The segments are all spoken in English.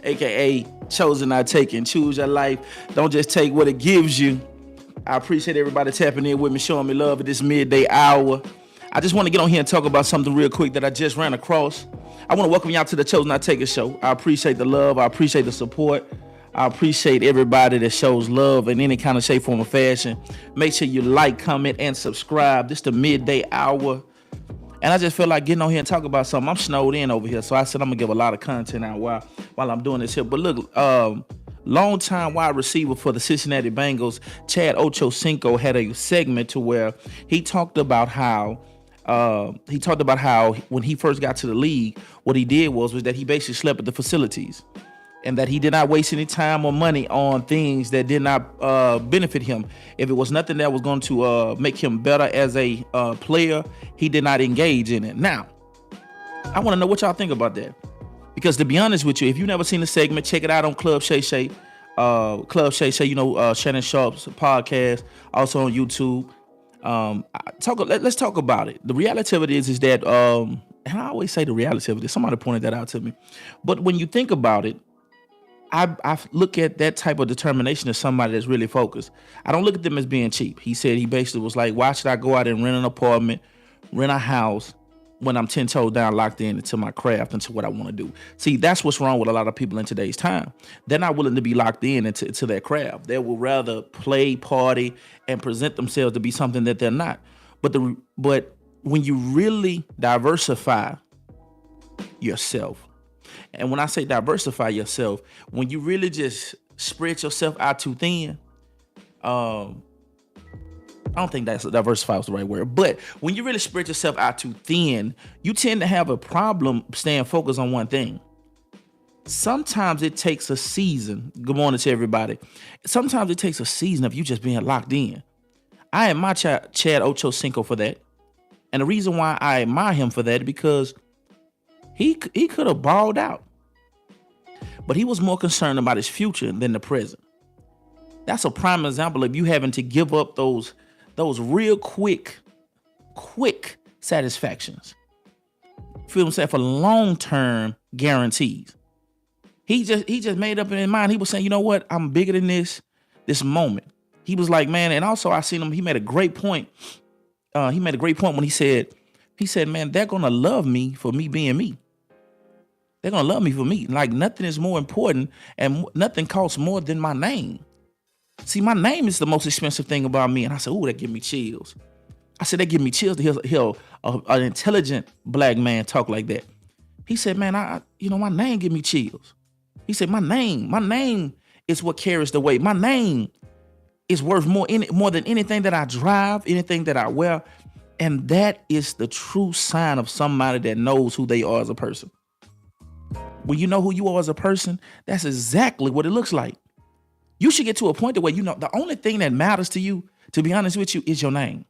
aka Chosennottaken. Choose your life. Don't just take what it gives you. I appreciate everybody tapping in with me, showing me love at this midday hour. I just want to get on here and talk about something real quick that I just ran across. I want to welcome y'all to the Chosennottaken show. I appreciate the love. I appreciate the support. I appreciate everybody that shows love in any kind of shape, form, or fashion. Make sure you like, comment, and subscribe. This is the midday hour. And I just feel like getting on here and talk about something. I'm snowed in over here, so I said I'm gonna give a lot of content out while I'm doing this here. But look, long-time wide receiver for the Cincinnati Bengals, Chad Ochocinco, had a segment to where he talked about how when he first got to the league, what he did was that he basically slept at the facilities, and that he did not waste any time or money on things that did not benefit him. If it was nothing that was going to make him better as a player, he did not engage in it. Now, I want to know what y'all think about that. Because to be honest with you, if you've never seen the segment, check it out on Club Shay Shay. Club Shay Shay, Shannon Sharp's podcast, also on YouTube. Let's talk about it. The reality of it is that, and I always say the reality of it, somebody pointed that out to me. But when you think about it, I look at that type of determination as somebody that's really focused. I don't look at them as being cheap. He said he basically was like, why should I go out and rent an apartment, rent a house when I'm 10 toes down, locked in into my craft, into what I want to do? See, that's what's wrong with a lot of people in today's time. They're not willing to be locked in into their craft. They will rather play, party, and present themselves to be something that they're not. But when you really diversify yourself, and when I say diversify yourself, when you really just spread yourself out too thin, I don't think that's diversify was the right word, but when you really spread yourself out too thin, you tend to have a problem staying focused on one thing. Sometimes it takes a season. Good morning to everybody. Sometimes it takes a season of you just being locked in. I admire Chad Ochocinco for that. And the reason why I admire him for that is because he could have balled out, but he was more concerned about his future than the present. That's a prime example of you having to give up those real quick satisfactions. Feel what I'm saying? For long-term guarantees. He just made up in his mind. He was saying, you know what? I'm bigger than this moment. He was like, man, and also I seen him, he made a great point. When he said, man, they're gonna love me for me being me. They're gonna love me for me. Like nothing is more important and nothing costs more than my name. See, my name is the most expensive thing about me. And I said, ooh, that give me chills. I said, that give me chills to hear an intelligent black man talk like that. He said, man, my name give me chills. He said, my name is what carries the weight. My name is worth more than anything that I drive, anything that I wear. And that is the true sign of somebody that knows who they are as a person. When you know who you are as a person, that's exactly what it looks like. You should get to a point where the only thing that matters to you, to be honest with you, is your name.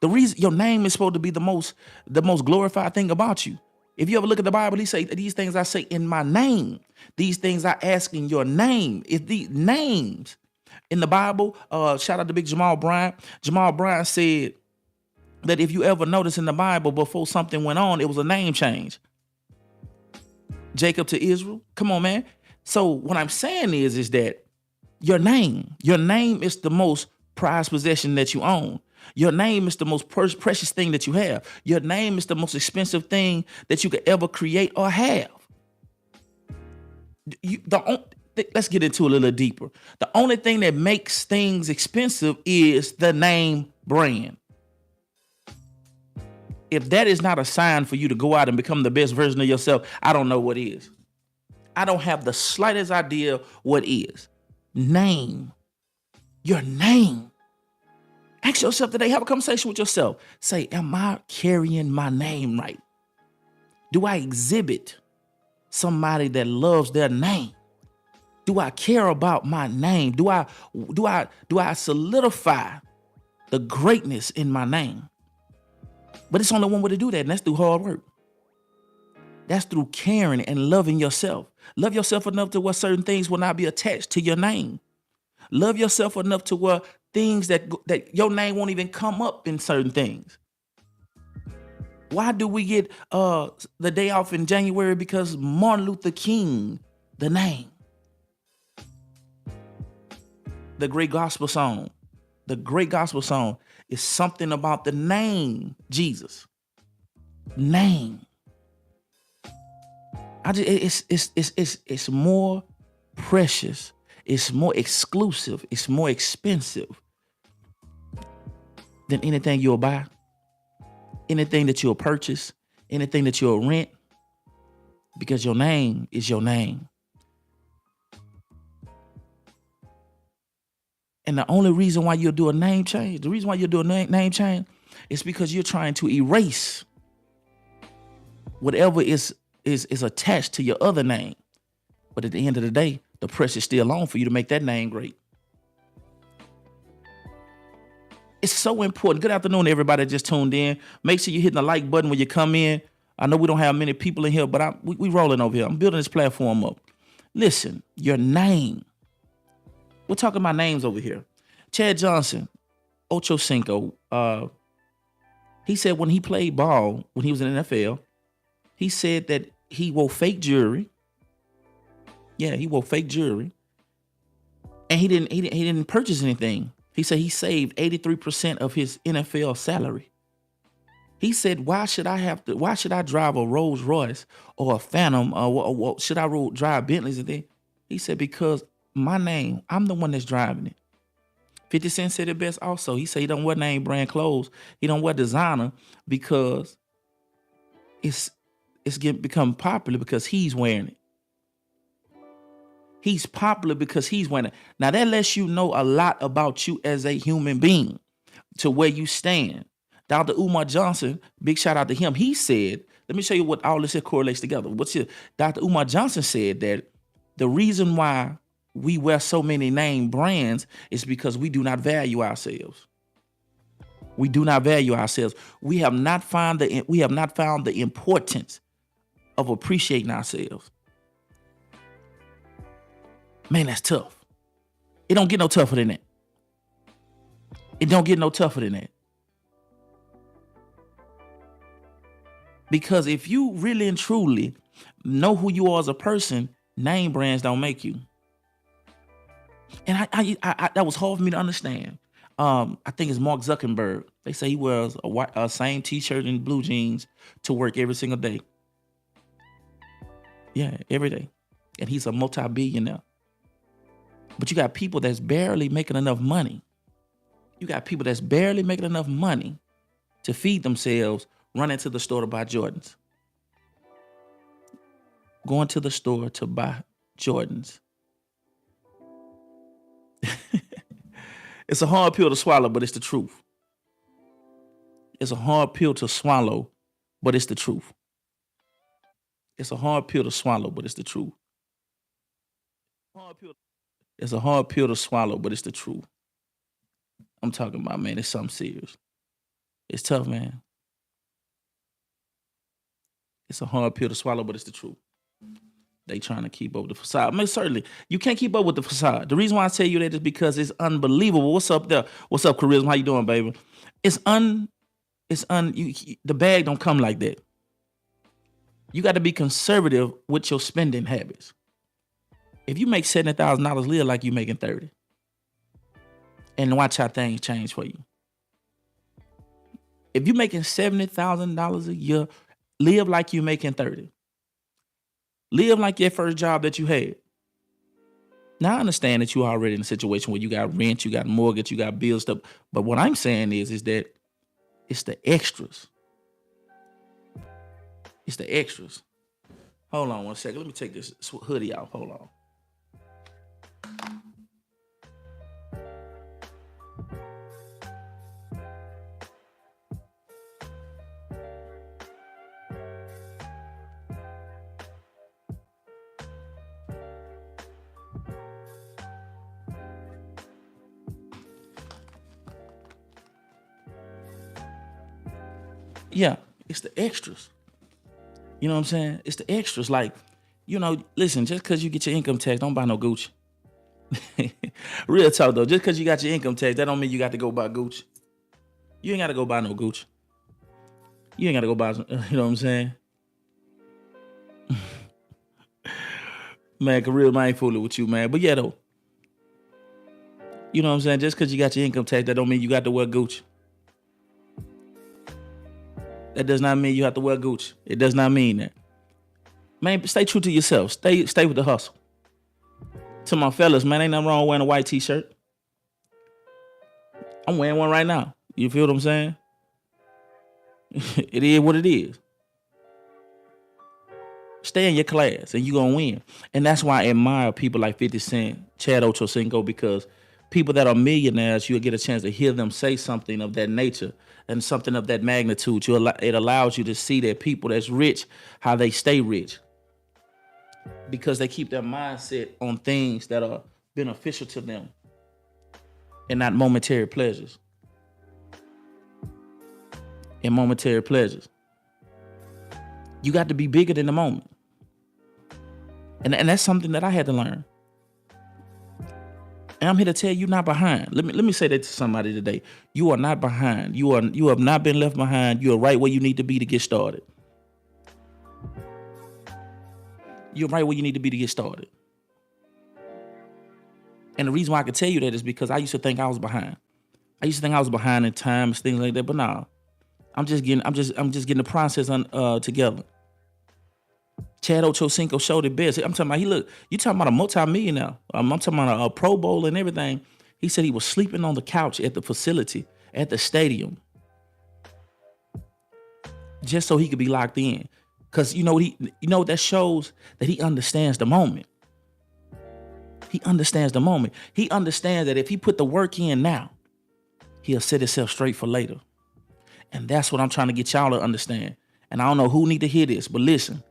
The reason your name is supposed to be the most glorified thing about you. If you ever look at the Bible, he say, these things I say in my name. These things I ask in your name. It's these names in the Bible. Shout out to Big Jamal Bryant. Jamal Bryant said that if you ever notice in the Bible, before something went on, it was a name change. Jacob to Israel. Come on, man. So what I'm saying is that your name is the most prized possession that you own. Your name is the most precious thing that you have. Your name is the most expensive thing that you could ever create or have. Let's get into it a little deeper. The only thing that makes things expensive is the name brand. If that is not a sign for you to go out and become the best version of yourself, I don't know what is. I don't have the slightest idea what is. Name. Your name. Ask yourself today, have a conversation with yourself. Say, am I carrying my name right? Do I exhibit somebody that loves their name? Do I care about my name? Do I solidify the greatness in my name? But it's only one way to do that, and that's through hard work. That's through caring and loving yourself. Love yourself enough to where certain things will not be attached to your name. Love yourself enough to where things that your name won't even come up in certain things. Why do we get the day off in January? Because Martin Luther King The name. The great gospel song. The great gospel song is something about the name Jesus. Name. It's more precious. It's more exclusive. It's more expensive than anything you'll buy, anything that you'll purchase, anything that you'll rent, because your name is your name. And the only reason why you'll do a name change, the reason why you'll do a name change is because you're trying to erase whatever is attached to your other name. But at the end of the day, the pressure's still on for you to make that name great. It's so important. Good afternoon, everybody that just tuned in. Make sure you're hitting the like button when you come in. I know we don't have many people in here, but we rolling over here. I'm building this platform up. Listen, your name. We're talking about names over here. Chad Johnson, Ocho Cinco, he said when he played ball, when he was in the NFL, he said that he wore fake jewelry. Yeah, he wore fake jewelry. And he didn't purchase anything. He said he saved 83% of his NFL salary. He said, why should I drive a Rolls Royce or a Phantom or should I drive Bentleys and things? He said, because my name, I'm the one that's driving it. 50 Cent said it best also. He said he don't wear name brand clothes. He don't wear designer because it's become popular because he's wearing it. He's popular because he's wearing it. Now that lets you know a lot about you as a human being, to where you stand. Dr. Umar Johnson, big shout out to him. He said, let me show you what all this here correlates together. Dr. Umar Johnson said that the reason why we wear so many name brands is because we do not value ourselves. We do not value ourselves. We have not found the importance of appreciating ourselves. Man, that's tough. It don't get no tougher than that. It don't get no tougher than that. Because if you really and truly know who you are as a person, name brands don't make you. And I that was hard for me to understand. I think it's Mark Zuckerberg. They say he wears a same t-shirt and blue jeans to work every single day. Yeah, every day. And he's a multi-billionaire. But you got people that's barely making enough money. You got people that's barely making enough money to feed themselves, running to the store to buy Jordans. Going to the store to buy Jordans. It's a hard pill to swallow, but it's the truth. It's a hard pill to swallow, but it's the truth. It's a hard pill to swallow, but it's the truth. It's a hard pill to swallow, but it's the truth. I'm talking about, man, it's something serious. It's tough, man. It's a hard pill to swallow, but it's the truth. They trying to keep up with the facade. I mean, certainly, you can't keep up with the facade. The reason why I tell you that is because it's unbelievable. What's up there? What's up, Charisma? How you doing, baby? The bag don't come like that. You got to be conservative with your spending habits. If you make $70,000, live like you making 30. And watch how things change for you. If you're making $70,000 a year, live like you're making 30. Live like your first job that you had. Now, I understand that you're already in a situation where you got rent, you got mortgage, you got bills, stuff. But what I'm saying is that it's the extras. It's the extras. Hold on one second. Let me take this hoodie off. Hold on. Yeah, it's the extras. You know what I'm saying? It's the extras. Like, listen, just because you get your income tax, don't buy no Gucci. Real talk, though. Just because you got your income tax, that don't mean you got to go buy Gucci. You ain't got to go buy no Gucci. You ain't got to go buy, you know what I'm saying? Man, career, I ain't fooling with you, man. But yeah, though, you know what I'm saying? Just because you got your income tax, that don't mean you got to wear Gucci. That does not mean you have to wear Gucci. It does not mean that. Man, stay true to yourself. Stay with the hustle. To my fellas, man, ain't nothing wrong wearing a white t-shirt. I'm wearing one right now. You feel what I'm saying? It is what it is. Stay in your class and you're going to win. And that's why I admire people like 50 Cent, Chad Ochocinco, because people that are millionaires, you'll get a chance to hear them say something of that nature and something of that magnitude. It allows you to see that people that's rich, how they stay rich. Because they keep their mindset on things that are beneficial to them and not momentary pleasures. And momentary pleasures. You got to be bigger than the moment. And that's something that I had to learn. And I'm here to tell you, not behind. Let me say that to somebody today. You are not behind. You have not been left behind. You are right where you need to be to get started. You're right where you need to be to get started. And the reason why I can tell you that is because I used to think I was behind. I used to think I was behind in times, things like that. But nah, I'm just getting the process together. Chad Ochocinco showed it best. I'm talking about, you talking about a multi-millionaire. I'm talking about a Pro Bowl and everything. He said he was sleeping on the couch at the facility, at the stadium, just so he could be locked in. Because that shows that he understands the moment. He understands the moment. He understands that if he put the work in now, he'll set himself straight for later. And that's what I'm trying to get y'all to understand. And I don't know who need to hear this, but listen,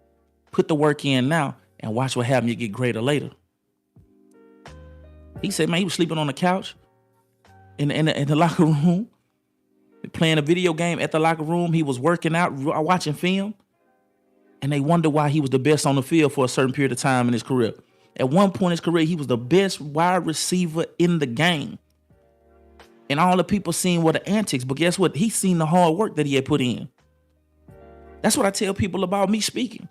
put the work in now and watch what happens. You get greater later. He said, man, he was sleeping on the couch in the locker room, playing a video game at the locker room. He was working out, watching film. And they wonder why he was the best on the field for a certain period of time in his career. At one point in his career, he was the best wide receiver in the game. And all the people seen were the antics. But guess what? He seen the hard work that he had put in. That's what I tell people about me speaking.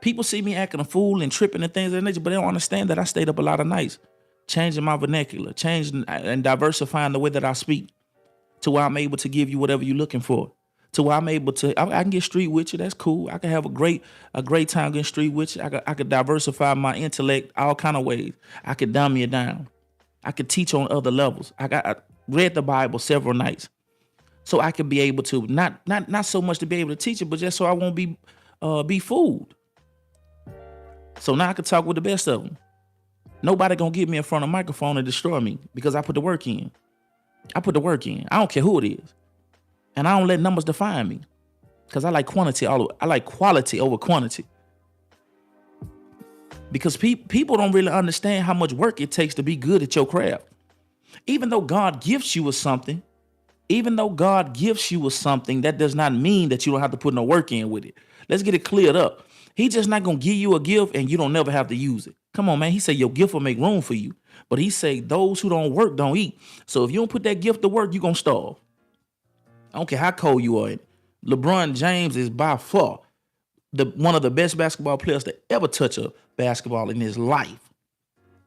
People see me acting a fool and tripping and things of that nature, but they don't understand that I stayed up a lot of nights, changing my vernacular, changing and diversifying the way that I speak to where I'm able to give you whatever you're looking for. To where I'm able to, I can get street with you. That's cool. I can have a great time getting street with you. I could diversify my intellect all kind of ways. I could dumb you down. I could teach on other levels. I read the Bible several nights, so I could be able to not so much to be able to teach it, but just so I won't be fooled. So now I can talk with the best of them. Nobody gonna get me in front of a microphone and destroy me because I put the work in. I put the work in. I don't care who it is. And I don't let numbers define me because I like quality over quantity. Because people don't really understand how much work it takes to be good at your craft. Even though God gives you with something, that does not mean that you don't have to put no work in with it. Let's get it cleared up. He's just not going to give you a gift and you don't never have to use it. Come on, man. He said your gift will make room for you. But he said those who don't work don't eat. So if you don't put that gift to work, you're going to starve. I don't care how cold you are. LeBron James is by far one of the best basketball players to ever touch a basketball in his life.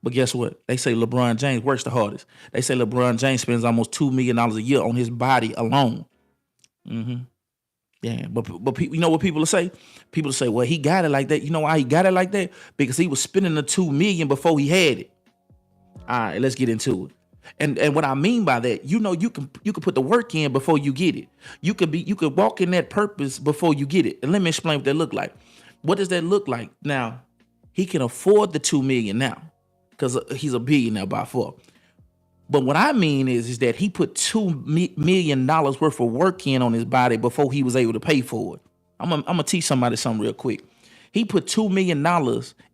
But guess what? They say LeBron James works the hardest. They say LeBron James spends almost $2 million a year on his body alone. Yeah, but you know what people say? People say, well, he got it like that. You know why he got it like that? Because he was spending the $2 million before he had it. All right, let's get into it. And what I mean by that, you can put the work in before you get it. You could walk in that purpose before you get it. And let me explain what that look like. What does that look like? Now, he can afford the $2 million now because he's a billionaire by far. But what I mean is that he put $2 million worth of work in on his body before he was able to pay for it. I'm gonna teach somebody something real quick. He put $2 million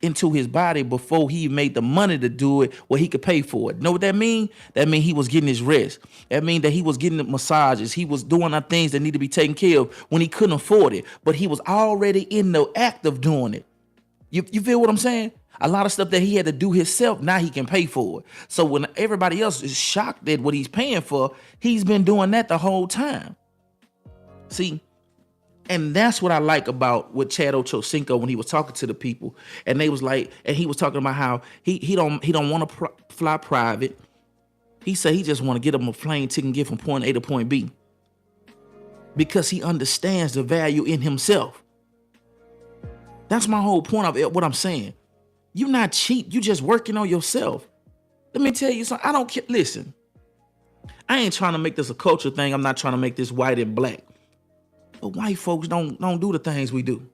into his body before he made the money to do it where he could pay for it. Know what that mean? That mean he was getting his rest. That mean that he was getting the massages. He was doing the things that need to be taken care of when he couldn't afford it. But he was already in the act of doing it. You feel what I'm saying? A lot of stuff that he had to do himself, now he can pay for it. So when everybody else is shocked at what he's paying for, he's been doing that the whole time. See, And that's what I like about with Chad Ochocinco when he was talking to the people, and they was like, and he was talking about how he don't want to fly private. He said he just want to get him a plane ticket and get from point A to point B because he understands the value in himself. That's my whole point of what I'm saying. You're not cheap. You just working on yourself. Let me tell you something. I don't care. Listen, I ain't trying to make this a culture thing. I'm not trying to make this white and black. But white folks don't do the things we do.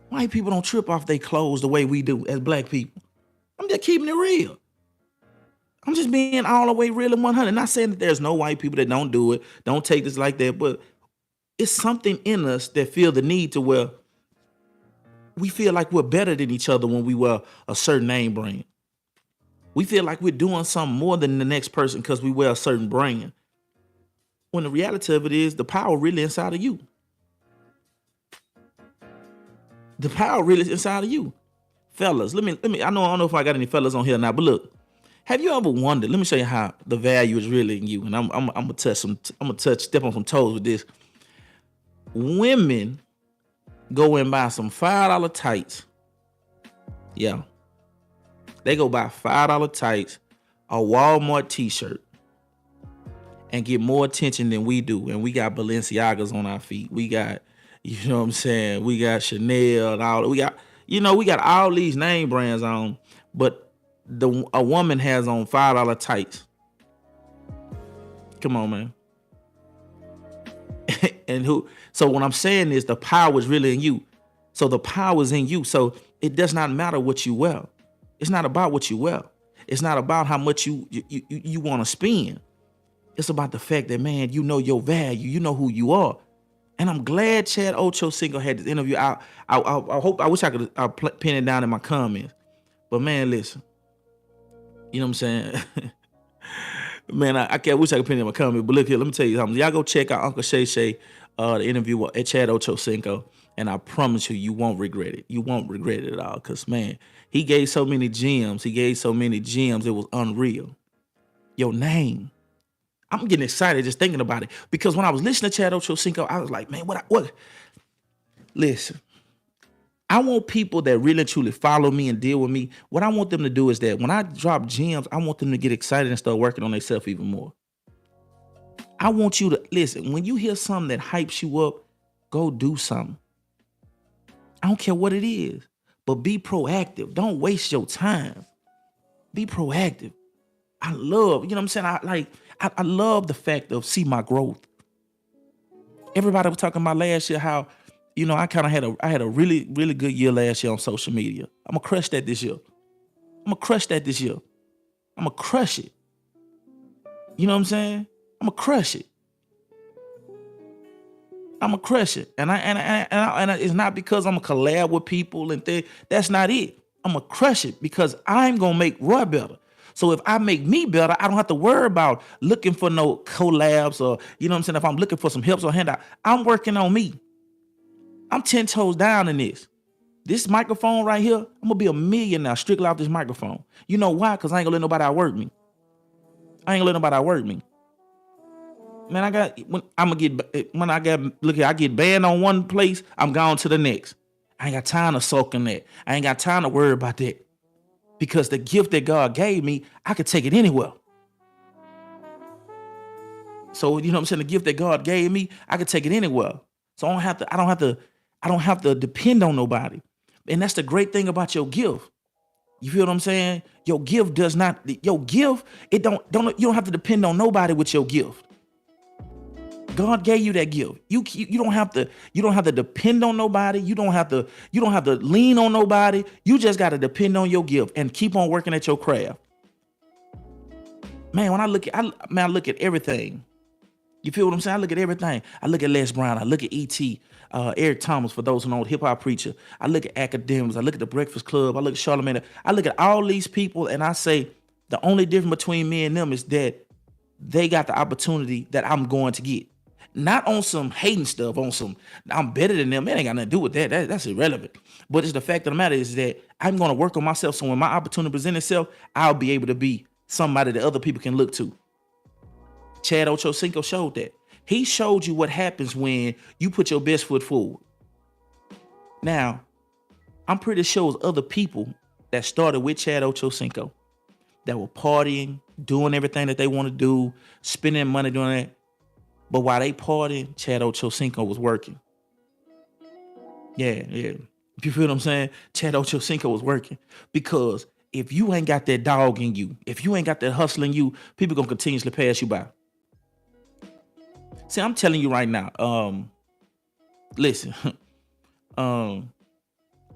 White people don't trip off their clothes the way we do as black people. I'm just keeping it real. I'm just being all the way real and 100. Not saying that there's no white people that don't do it, don't take this like that, but it's something in us that feel the need to where we feel like we're better than each other when we wear a certain name brand. We feel like we're doing something more than the next person because we wear a certain brand. When the reality of it is the power really inside of you. The power really is inside of you. Fellas, let me, I don't know if I got any fellas on here now, but look, have you ever wondered, let me show you how the value is really in you. And I'm gonna step on some toes with this. Women go and buy some $5 tights. Yeah. They go buy $5 tights, a Walmart t-shirt, and get more attention than we do. And we got Balenciagas on our feet. We got, you know what I'm saying? We got Chanel and all. We got all these name brands on, but a woman has on $5 tights. Come on, man. So what I'm saying is the power is really in you. So the power is in you. So it does not matter what you wear. It's not about what you wear. It's not about how much you want to spend. It's about the fact that, man, you know your value. You know who you are. And I'm glad Chad Ochocinco had this interview. I wish I could pin it down in my comments. But man, listen. You know what I'm saying? Man, I wish I could pin it in my comments. But look here, let me tell you something. Y'all go check out Uncle Shay Shay, the interview at Chad Ochocinco. And I promise you won't regret it. You won't regret it at all. Because, man, he gave so many gems. It was unreal. Your name. I'm getting excited just thinking about it. Because when I was listening to Chad Ochocinco, I was like, man, what? Listen, I want people that really and truly follow me and deal with me. What I want them to do is that when I drop gems, I want them to get excited and start working on themselves even more. I want you to, listen, when you hear something that hypes you up, go do something. I don't care what it is, but be proactive. Don't waste your time. Be proactive. I love, you know what I'm saying? I love the fact of see my growth. Everybody was talking about last year how, you know, I had a really, really good year last year on social media. I'm gonna crush that this year. I'm gonna crush it. You know what I'm saying? I'm gonna crush it. And it's not because I'm gonna collab with people and things. That's not it. I'm gonna crush it because I'm gonna make Roy better. So if I make me better, I don't have to worry about looking for no collabs or, you know what I'm saying? If I'm looking for some helps or handout, I'm working on me. I'm 10 toes down in this. This microphone right here, I'm gonna be a million now strictly off this microphone. You know why? Because I ain't gonna let nobody outwork me. Man, I get banned on one place, I'm gone to the next. I ain't got time to soak in that. I ain't got time to worry about that. Because the gift that God gave me, I could take it anywhere. So, you know what I'm saying? The gift that God gave me, I could take it anywhere. So I don't have to depend on nobody. And that's the great thing about your gift. You feel what I'm saying? You don't have to depend on nobody with your gift. God gave you that gift. You don't have to depend on nobody. You don't have to lean on nobody. You just got to depend on your gift and keep on working at your craft. Man, when I look at everything. You feel what I'm saying? I look at everything. I look at Les Brown. I look at E.T., Eric Thomas, for those who know, hip hop preacher. I look at academics. I look at the Breakfast Club. I look at Charlamagne. I look at all these people and I say the only difference between me and them is that they got the opportunity that I'm going to get. Not on some hating stuff, on some I'm better than them. It ain't got nothing to do with that. That's irrelevant. But it's the fact of the matter is that I'm going to work on myself. So when my opportunity presents itself, I'll be able to be somebody that other people can look to. Chad Ochocinco showed that. He showed you what happens when you put your best foot forward. Now, I'm pretty sure it was other people that started with Chad Ochocinco that were partying, doing everything that they want to do, spending money doing that. But while they partying, Chad Ochocinco was working. Yeah. You feel what I'm saying? Chad Ochocinco was working. Because if you ain't got that dog in you, if you ain't got that hustle in you, people gonna continuously pass you by. See, I'm telling you right now, listen, man,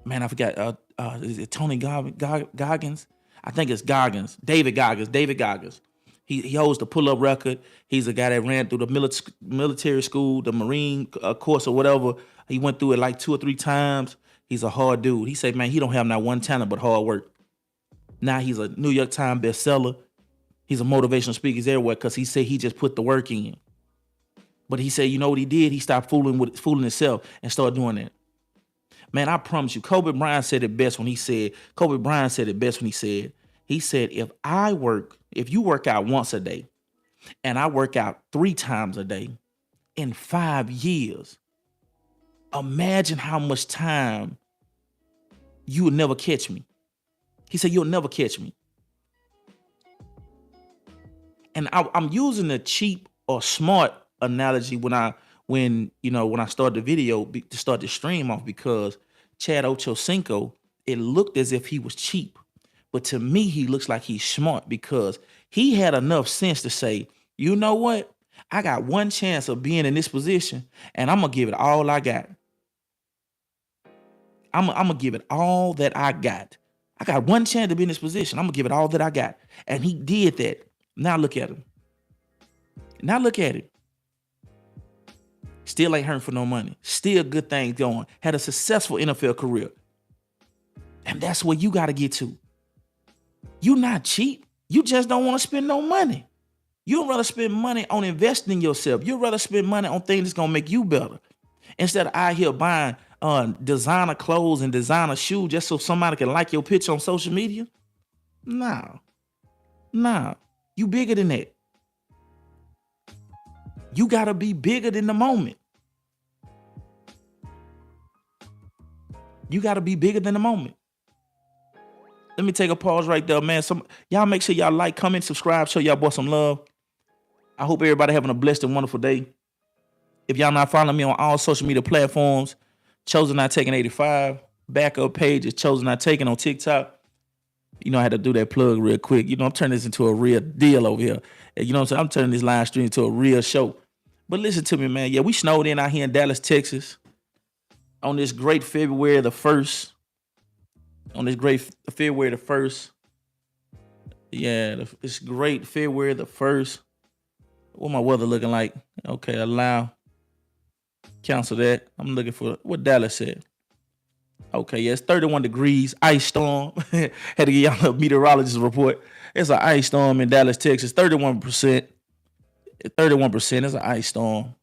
I forgot, is it Tony Goggins? I think it's Goggins, David Goggins. He holds the pull-up record. He's a guy that ran through the military school, the Marine course or whatever. He went through it like 2 or 3 times. He's a hard dude. He said, man, he don't have not one talent but hard work. Now he's a New York Times bestseller. He's a motivational speaker everywhere because he said he just put the work in. But he said, you know what he did? He stopped fooling himself and started doing that. Man, I promise you, Kobe Bryant said it best when he said, if you work out once a day and I work out 3 times a day in 5 years, imagine how much time you would never catch me. He said, you'll never catch me. And I'm using the cheap or smart analogy when I start the video to start the stream off, because Chad Ochocinco, it looked as if he was cheap. But to me, he looks like he's smart because he had enough sense to say, you know what? I got one chance of being in this position and I'm going to give it all I got. I'm going to give it all that I got. I got one chance to be in this position. I'm going to give it all that I got. And he did that. Now look at him. Still ain't hurting for no money. Still good things going. Had a successful NFL career. And that's where you got to get to. You're not cheap. You just don't want to spend no money. You'd rather spend money on investing in yourself. You'd rather spend money on things that's going to make you better. Instead of out here buying designer clothes and designer shoes just so somebody can like your picture on social media. Nah. You bigger than that. You got to be bigger than the moment. You got to be bigger than the moment. Let me take a pause right there, man. Y'all make sure y'all like, comment, subscribe, show y'all boy some love. I hope everybody having a blessed and wonderful day. If y'all not following me on all social media platforms, Chosennottaken 85. Backup page is Chosennottaken on TikTok. You know, I had to do that plug real quick. You know, I'm turning this into a real deal over here. You know what I'm saying? I'm turning this live stream into a real show. But listen to me, man. Yeah, we snowed in out here in Dallas, Texas on this great February the 1st. Yeah, it's great February the 1st. What my weather looking like? Okay, allow. Cancel that. I'm looking for what Dallas said. Okay, yeah, it's 31 degrees, ice storm. Had to get y'all a meteorologist report. It's an ice storm in Dallas, Texas. 31%. 31% is an ice storm.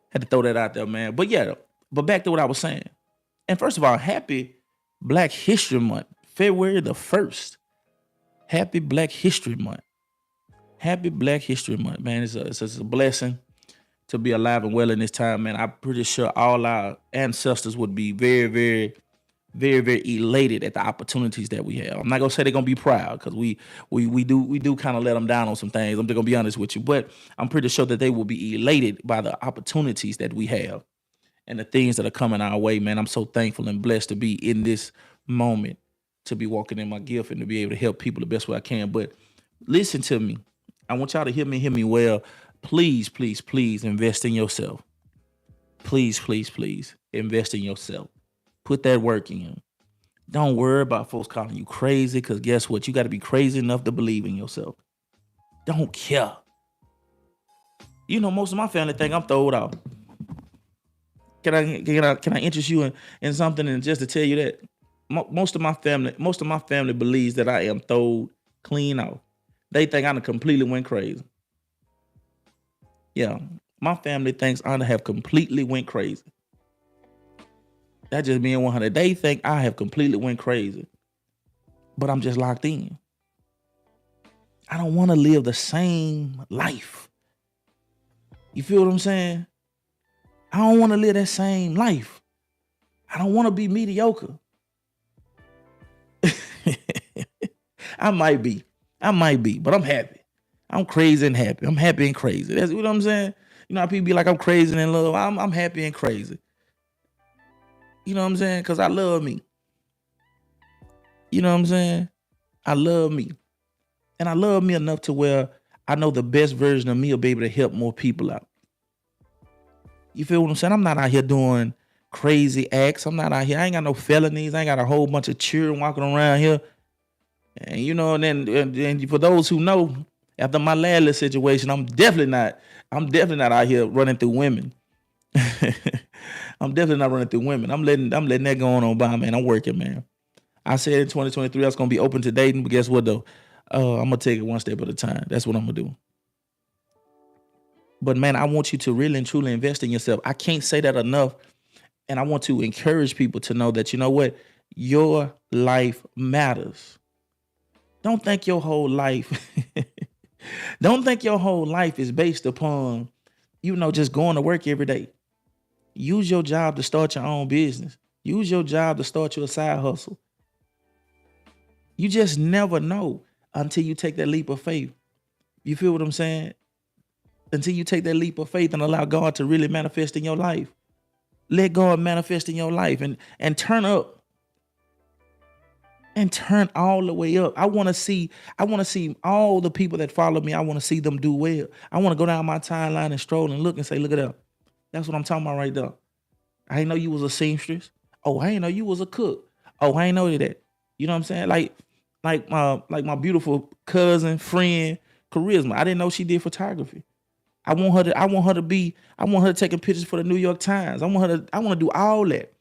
Had to throw that out there, man. But yeah, but back to what I was saying. And first of all, happy Black History Month, February the 1st. Happy Black History Month. Happy Black History Month, man. It's a blessing to be alive and well in this time, man. I'm pretty sure all our ancestors would be very, very, very, very elated at the opportunities that we have. I'm not gonna say they're gonna be proud because we do kind of let them down on some things. I'm just gonna be honest with you, but I'm pretty sure that they will be elated by the opportunities that we have and the things that are coming our way, man. I'm so thankful and blessed to be in this moment, to be walking in my gift and to be able to help people the best way I can. But listen to me. I want y'all to hear me well. Please, please, please invest in yourself. Please, please, please invest in yourself. Put that work in. Don't worry about folks calling you crazy, because guess what? You got to be crazy enough to believe in yourself. Don't care. You know, most of my family think I'm throwed off. Can I interest you in something? And just to tell you that most of my family believes that I am throwed clean off. They think I done completely went crazy. Yeah, my family thinks I have completely went crazy. That just being 100. They think I have completely went crazy, but I'm just locked in. I don't want to live the same life. You feel what I'm saying? I don't want to live that same life. I don't want to be mediocre. I might be. I might be, but I'm happy. I'm crazy and happy. I'm happy and crazy. That's what I'm saying. You know how people be like, I'm crazy and in love. I'm happy and crazy. You know what I'm saying? Because I love me. You know what I'm saying? I love me. And I love me enough to where I know the best version of me will be able to help more people out. You feel what I'm saying? I'm not out here doing crazy acts. I'm not out here. I ain't got no felonies. I ain't got a whole bunch of children walking around here. And you know, and for those who know, after my last little situation, I'm definitely not out here running through women. I'm definitely not running through women. I'm letting that go on by, man. I'm working, man. I said in 2023 I was gonna be open to dating, but guess what though? I'm gonna take it one step at a time. That's what I'm gonna do. But man, I want you to really and truly invest in yourself. I can't say that enough. And I want to encourage people to know that, you know what? Your life matters. Don't think your whole life, don't think your whole life is based upon, just going to work every day. Use your job to start your own business. Use your job to start your side hustle. You just never know until you take that leap of faith. You feel what I'm saying? Until you take that leap of faith and allow God to really manifest in your life. Let God manifest in your life and turn up. And turn all the way up. I want to see all the people that follow me. I want to see them do well. I want to go down my timeline and stroll and look and say, look at that. That's what I'm talking about right there. I didn't know you was a seamstress. Oh, I didn't know you was a cook. Oh, I didn't know that. You know what I'm saying? Like my beautiful cousin, friend, Charisma. I didn't know she did photography. I want her to taking pictures for the New York Times. I want to do all that.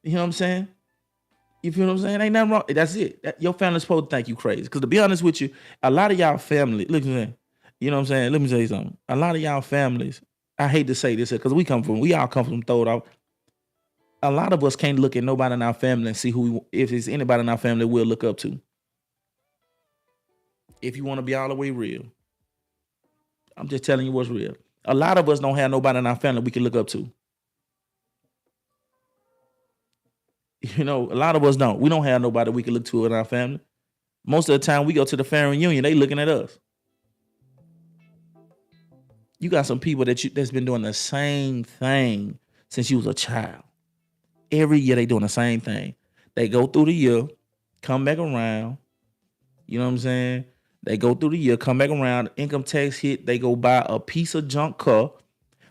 You know what I'm saying? You feel what I'm saying? Ain't nothing wrong. That's it. Your family's supposed to think you crazy. Because to be honest with you, a lot of y'all family, look at me. You know what I'm saying? Let me tell you something. A lot of y'all families, I hate to say this because we all come from throwed off. A lot of us can't look at nobody in our family and see if there's anybody in our family we'll look up to. If you want to be all the way real. I'm just telling you what's real. A lot of us don't have nobody in our family we can look up to. A lot of us don't. We don't have nobody we can look to in our family. Most of the time we go to the family reunion, they looking at us. You got some people that's been doing the same thing since you was a child. Every year they doing the same thing. They go through the year, come back around. You know what I'm saying? They go through the year, come back around, income tax hit, they go buy a piece of junk car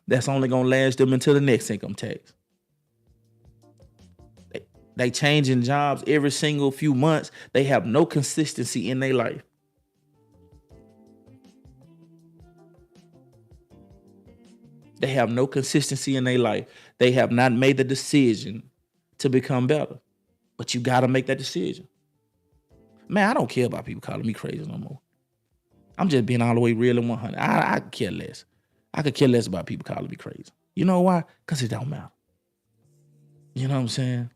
that's only gonna last them until the next income tax. They changing jobs every single few months. They have no consistency in their life. They have no consistency in their life. They have not made the decision to become better. But you got to make that decision. Man, I don't care about people calling me crazy no more. I'm just being all the way real and 100. I care less. I could care less about people calling me crazy. You know why? Because it don't matter. You know what I'm saying?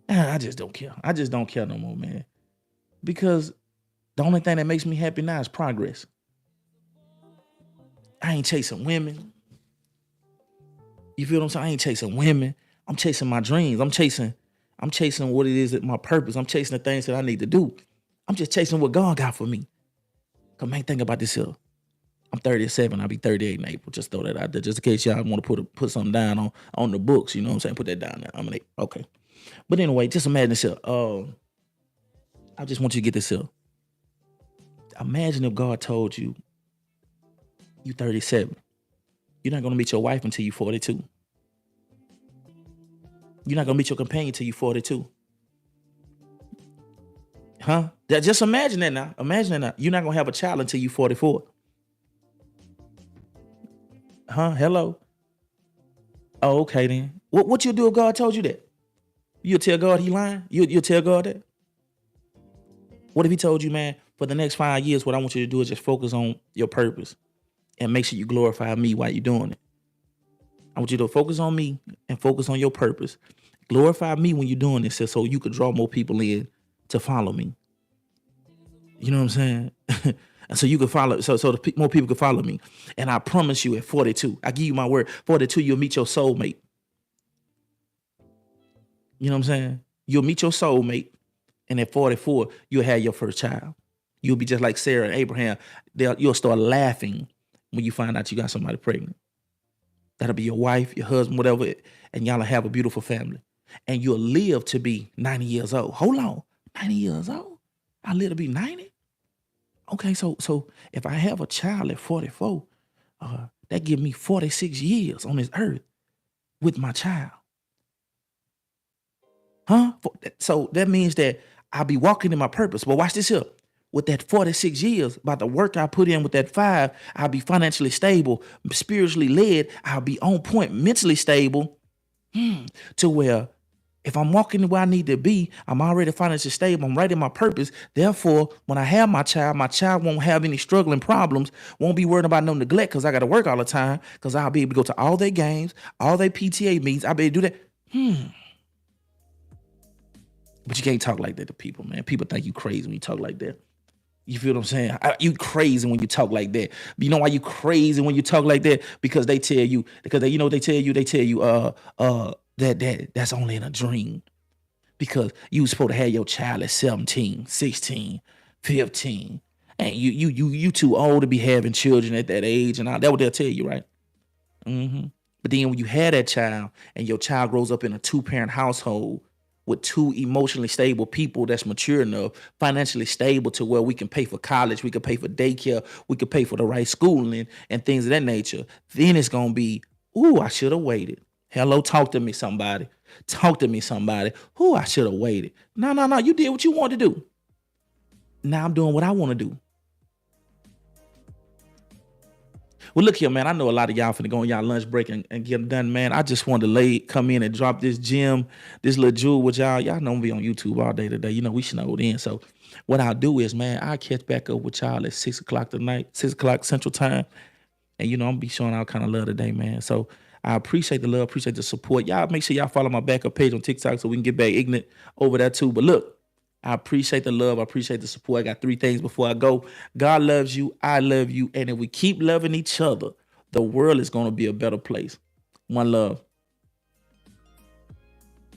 I just don't care. I just don't care no more, man. Because the only thing that makes me happy now is progress. I ain't chasing women. You feel what I'm saying? I ain't chasing women. I'm chasing my dreams. I'm chasing what it is that my purpose. I'm chasing the things that I need to do. I'm just chasing what God got for me. Cause man, think about this here. I'm 37. I'll be 38 in April. Just throw that out there, just in case y'all want to put something down on the books. You know what I'm saying? Put that down there. I'm like, okay. But anyway, just imagine this here. I just want you to get this here. Imagine if God told you, you 37. You're not gonna meet your wife until you're 42. You're not gonna meet your companion until you're 42. Huh? Just imagine that now. Imagine that now. You're not gonna have a child until you're 44. Huh? Hello? Oh, okay then. What you do if God told you that? You'll tell God he lying? You'll tell God that? What if he told you, man, for the next 5 years, what I want you to do is just focus on your purpose and make sure you glorify me while you're doing it. I want you to focus on me and focus on your purpose. Glorify me when you're doing this so you could draw more people in to follow me. You know what I'm saying? And so you can follow, more people can follow me. And I promise you, at 42, I give you my word, 42, you'll meet your soulmate. You know what I'm saying? You'll meet your soulmate, and at 44, you'll have your first child. You'll be just like Sarah and Abraham. You'll start laughing when you find out you got somebody pregnant. That'll be your wife, your husband, whatever, and y'all will have a beautiful family. And you'll live to be 90 years old. Hold on, 90 years old? I live to be 90? Okay, so if I have a child at 44, that give me 46 years on this earth with my child. Huh? So that means that I'll be walking in my purpose. But watch this here. With that 46 years, by the work I put in with that 5, I'll be financially stable, spiritually led. I'll be on point, mentally stable, to where if I'm walking where I need to be, I'm already financially stable. I'm right in my purpose. Therefore, when I have my child won't have any struggling problems, won't be worried about no neglect because I got to work all the time, because I'll be able to go to all their games, all their PTA meetings. I'll be able to do that. But you can't talk like that to people, man. People think you crazy when you talk like that. You feel what I'm saying? You crazy when you talk like that. But you know why you crazy when you talk like that? Because they tell you, you know what they tell you? They tell you that's only in a dream. Because you was supposed to have your child at 17, 16, 15. And you too old to be having children at that age, and all that what they'll tell you, right? But then when you have that child and your child grows up in a 2-parent household with 2 emotionally stable people that's mature enough, financially stable to where we can pay for college, we can pay for daycare, we can pay for the right schooling and things of that nature, then it's going to be, ooh, I should have waited. Hello, talk to me, somebody. Talk to me, somebody. Ooh, I should have waited. No, you did what you wanted to do. Now I'm doing what I want to do. Well, look here, man. I know a lot of y'all finna go on y'all lunch break and get them done, man. I just wanted to come in and drop this gem, this little jewel with y'all. Y'all know I'm be on YouTube all day today. You know, we snowed in. So what I'll do is, man, I'll catch back up with y'all at 6 o'clock tonight, 6 o'clock Central Time. And, you know, I'm gonna be showing all kind of love today, man. So I appreciate the love, appreciate the support. Y'all make sure y'all follow my backup page on TikTok so we can get back ignorant over that too. But look, I appreciate the love. I appreciate the support. I got 3 things before I go. God loves you. I love you. And if we keep loving each other, the world is going to be a better place. One love.